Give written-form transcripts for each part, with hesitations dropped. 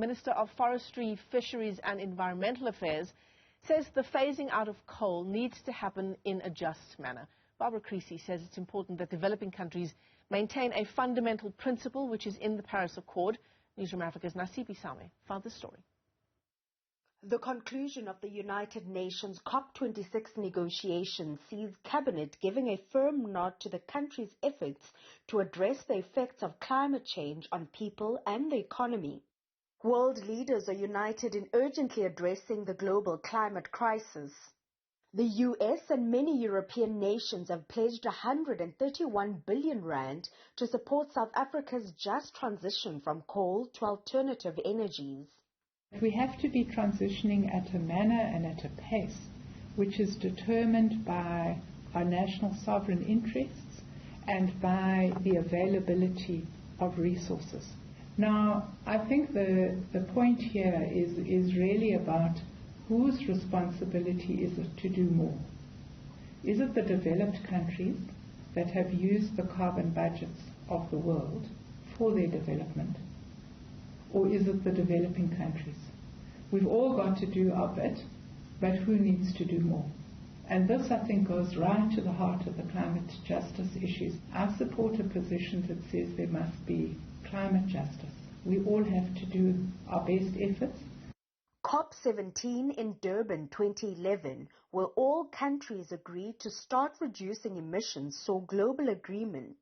Minister of Forestry, Fisheries and Environmental Affairs, says the phasing out of coal needs to happen in a just manner. Creecy says it's important that developing countries maintain a fundamental principle which is in the Paris Accord. Newzroom Afrika's Nasiphi found this story. The conclusion of the United Nations COP26 negotiations sees Cabinet giving a firm nod to the country's efforts to address the effects of climate change on people and the economy. World leaders are united in urgently addressing the global climate crisis. The US and many European nations have pledged 131 billion rand to support South Africa's just transition from coal to alternative energies. We have to be transitioning at a manner and at a pace which is determined by our national sovereign interests and by the availability of resources. Now, I think the point here is really about whose responsibility is it to do more. Is it the developed countries that have used the carbon budgets of the world for their development? Or is it the developing countries? We've all got to do our bit, but who needs to do more? And this, I think, goes right to the heart of the climate justice issues. I support a position that says there must be climate justice. We all have to do our best efforts. COP17 in Durban 2011, where all countries agreed to start reducing emissions, saw global agreement.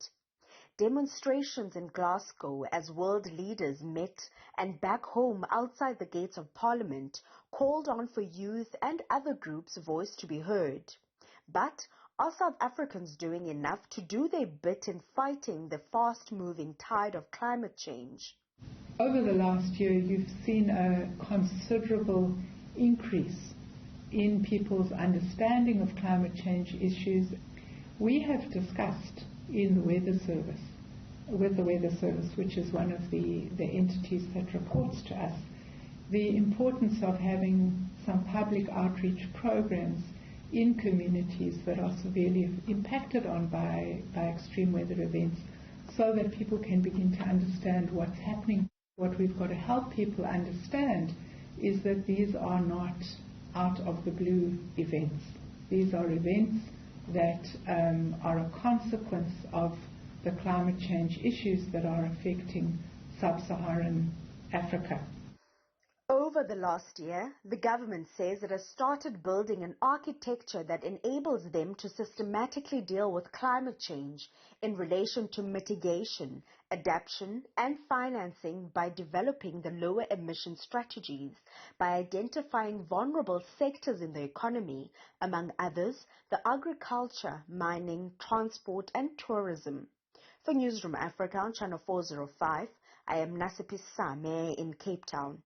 Demonstrations in Glasgow as world leaders met and back home outside the gates of Parliament called on for youth and other groups' voice to be heard. But are South Africans doing enough to do their bit in fighting the fast-moving tide of climate change? Over the last year, you've seen a considerable increase in people's understanding of climate change issues. We have discussed in the Weather Service, with the Weather Service, which is one of the entities that reports to us, the importance of having some public outreach programs in communities that are severely impacted on by extreme weather events, so that people can begin to understand what's happening. What we've got to help people understand is that these are not out of the blue events. These are events that are a consequence of the climate change issues that are affecting sub-Saharan Africa. Over the last year, the government says it has started building an architecture that enables them to systematically deal with climate change in relation to mitigation, adaptation and financing by developing the lower emission strategies, by identifying vulnerable sectors in the economy, among others, the agriculture, mining, transport and tourism. For Newzroom Afrika on Channel 405, I am Nasiphi in Cape Town.